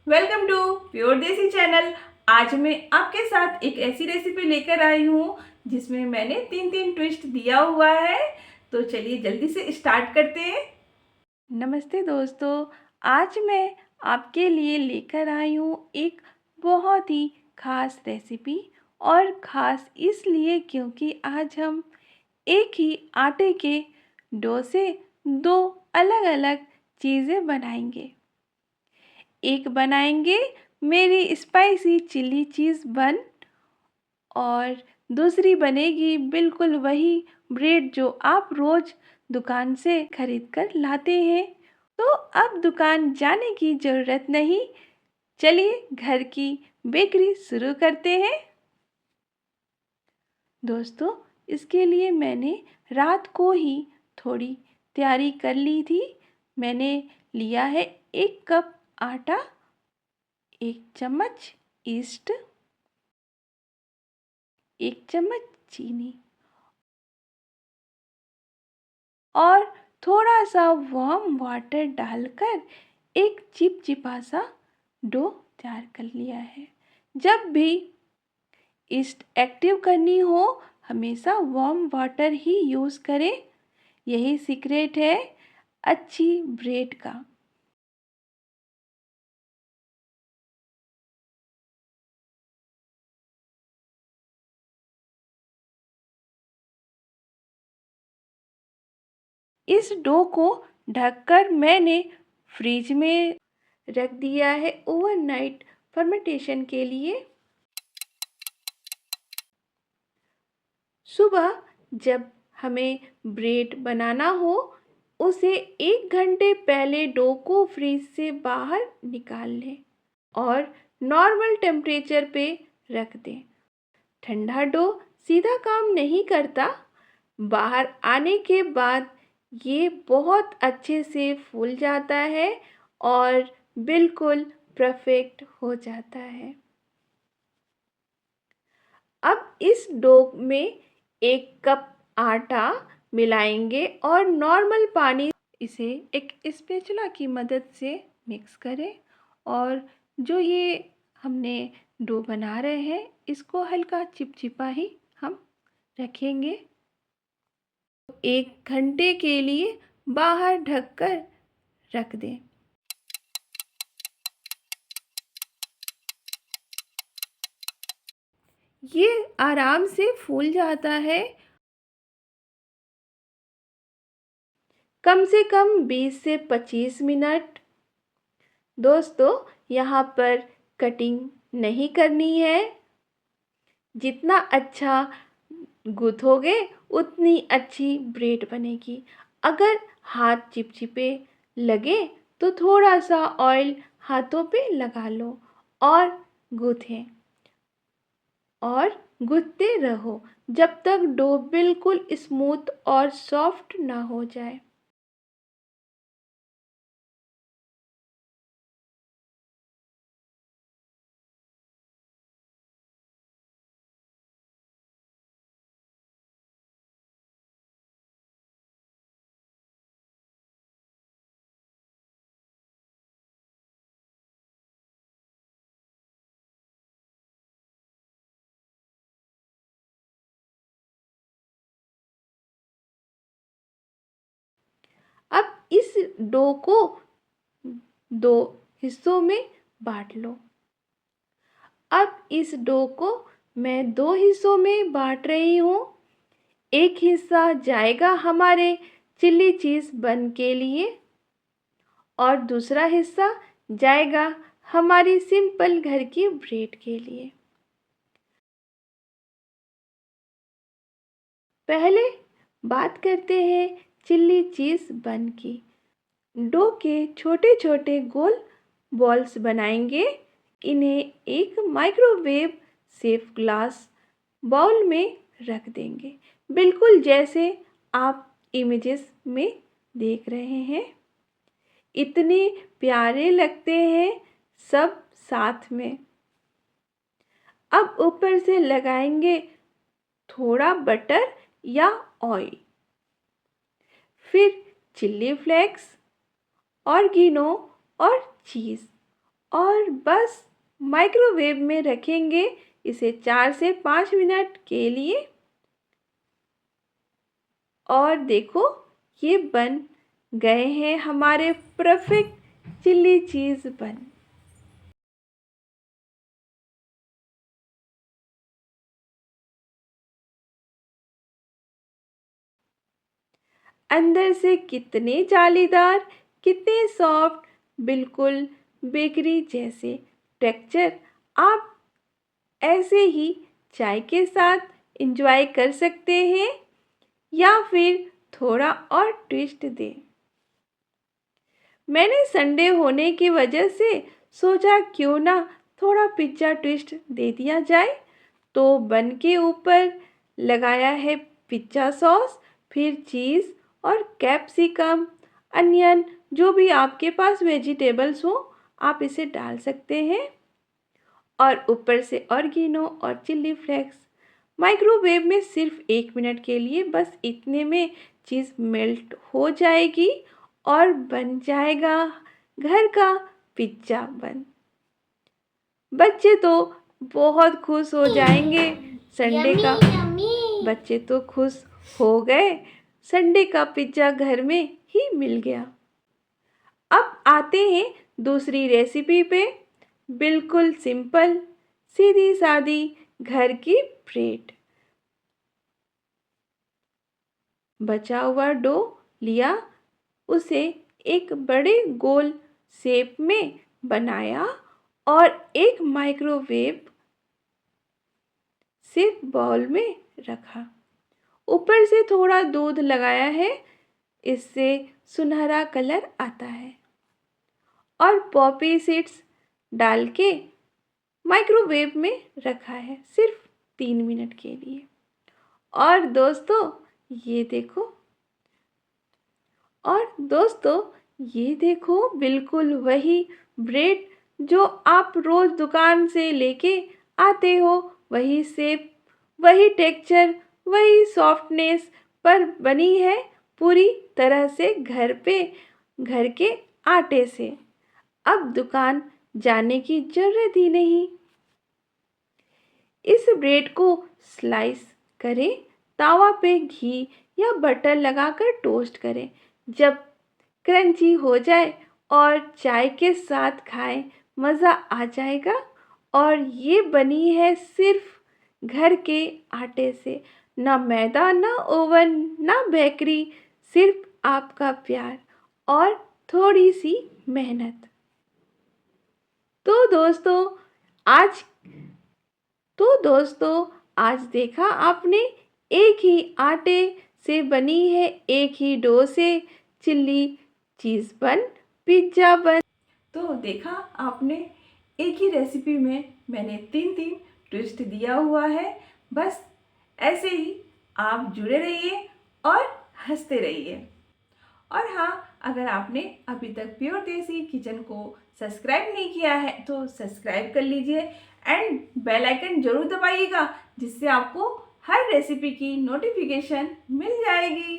Welcome to pure देसी channel. आज मैं आपके साथ एक ऐसी रेसिपी लेकर आई हूँ जिसमें मैंने तीन तीन ट्विस्ट दिया हुआ है। तो चलिए जल्दी से स्टार्ट करते हैं। नमस्ते दोस्तों, आज मैं आपके लिए लेकर आई हूँ एक बहुत ही खास रेसिपी। और ख़ास इसलिए क्योंकि आज हम एक ही आटे के डो से दो अलग अलग चीज़ें बनाएंगे। एक बनाएंगे मेरी स्पाइसी चिली चीज़ बन, और दूसरी बनेगी बिल्कुल वही ब्रेड जो आप रोज़ दुकान से खरीद कर लाते हैं। तो अब दुकान जाने की ज़रूरत नहीं, चलिए घर की बेकरी शुरू करते हैं। दोस्तों, इसके लिए मैंने रात को ही थोड़ी तैयारी कर ली थी। मैंने लिया है 1 कप आटा, 1 चम्मच ईस्ट, 1 चम्मच चीनी और थोड़ा सा वार्म वाटर डालकर एक चिपचिपा सा डो तैयार कर लिया है। जब भी ईस्ट एक्टिव करनी हो हमेशा वार्म वाटर ही यूज़ करें, यही सीक्रेट है अच्छी ब्रेड का। इस डो को ढककर मैंने फ्रिज में रख दिया है ओवरनाइट फर्मेंटेशन के लिए। सुबह जब हमें ब्रेड बनाना हो उसे 1 घंटे पहले डो को फ्रिज से बाहर निकाल लें और नॉर्मल टेम्परेचर पे रख दें। ठंडा डो सीधा काम नहीं करता, बाहर आने के बाद ये बहुत अच्छे से फूल जाता है और बिल्कुल परफेक्ट हो जाता है। अब इस डो में 1 कप आटा मिलाएंगे और नॉर्मल पानी इसे एक स्पैचुला की मदद से मिक्स करें। और जो ये हमने डो बना रहे हैं इसको हल्का चिपचिपा ही हम रखेंगे। 1 घंटे के लिए बाहर ढककर रख दें। ये आराम से फूल जाता है, कम से कम 20 से 25 मिनट। दोस्तों, यहाँ पर कटिंग नहीं करनी है। जितना अच्छा गूँथोगे उतनी अच्छी ब्रेड बनेगी। अगर हाथ चिपचिपे लगे तो थोड़ा सा ऑयल हाथों पे लगा लो और गूँथें और गूँथते रहो जब तक डो बिल्कुल स्मूथ और सॉफ्ट ना हो जाए। अब इस डो को 2 हिस्सों में बाँट लो। अब इस डो को मैं 2 हिस्सों में बाँट रही हूँ। एक हिस्सा जाएगा हमारे चिली चीज़ बन के लिए और दूसरा हिस्सा जाएगा हमारी सिंपल घर की ब्रेड के लिए। पहले बात करते हैं चिली चीज़ बन की। डो के छोटे छोटे गोल बॉल्स बनाएंगे। इन्हें एक माइक्रोवेव सेफ ग्लास बाउल में रख देंगे, बिल्कुल जैसे आप इमेजेस में देख रहे हैं। इतने प्यारे लगते हैं सब साथ में। अब ऊपर से लगाएंगे थोड़ा बटर या ऑयल, फिर चिल्ली फ्लेक्स, ऑरिगेनो और चीज़ और बस माइक्रोवेव में रखेंगे इसे 4 से 5 मिनट के लिए। और देखो ये बन गए हैं हमारे परफेक्ट चिल्ली चीज़ बन। अंदर से कितने जालीदार, कितने सॉफ्ट, बिल्कुल बेकरी जैसे टेक्सचर। आप ऐसे ही चाय के साथ एंजॉय कर सकते हैं या फिर थोड़ा और ट्विस्ट दें। मैंने संडे होने की वजह से सोचा क्यों ना थोड़ा पिज्ज़ा ट्विस्ट दे दिया जाए, तो बन के ऊपर लगाया है पिज्ज़ा सॉस, फिर चीज़ और कैप्सिकम, अनियन, जो भी आपके पास वेजिटेबल्स हो आप इसे डाल सकते हैं, और ऊपर से ऑरिगेनो और चिल्ली फ्लेक्स। माइक्रोवेव में सिर्फ 1 मिनट के लिए, बस इतने में चीज़ मेल्ट हो जाएगी और बन जाएगा घर का पिज्ज़ा बन। बच्चे तो बहुत खुश हो जाएंगे। संडे का बच्चे तो खुश हो गए, संडे का पिज्ज़ा घर में ही मिल गया। अब आते हैं दूसरी रेसिपी पे। बिल्कुल सिंपल, सीधी सादी घर की ब्रेड। बचा हुआ डो लिया, उसे एक बड़े गोल शेप में बनाया और एक माइक्रोवेव सिर्फ बाउल में रखा। ऊपर से थोड़ा दूध लगाया है, इससे सुनहरा कलर आता है, और पॉपी सीड्स डाल के माइक्रोवेव में रखा है सिर्फ 3 मिनट के लिए। और दोस्तों ये देखो बिल्कुल वही ब्रेड जो आप रोज़ दुकान से लेके आते हो, वही शेप, वही टेक्सचर, वही सॉफ्टनेस पर बनी है पूरी तरह से घर के आटे से। अब दुकान जाने की ज़रूरत ही नहीं। इस ब्रेड को स्लाइस करें, तावा पे घी या बटर लगाकर टोस्ट करें। जब क्रंची हो जाए और चाय के साथ खाएं, मज़ा आ जाएगा। और ये बनी है सिर्फ घर के आटे से, ना मैदा, ना ओवन, ना बेकरी, सिर्फ आपका प्यार और थोड़ी सी मेहनत। तो दोस्तों आज देखा आपने, एक ही आटे से बनी है, एक ही डो से चिल्ली चीज़ बन, पिज्ज़ा बन। तो देखा आपने, एक ही रेसिपी में मैंने 3 ट्विस्ट दिया हुआ है। बस ऐसे ही आप जुड़े रहिए और हंसते रहिए। और हाँ, अगर आपने अभी तक प्योर देसी किचन को सब्सक्राइब नहीं किया है तो सब्सक्राइब कर लीजिए एंड बेल आइकन जरूर दबाइएगा, जिससे आपको हर रेसिपी की नोटिफिकेशन मिल जाएगी।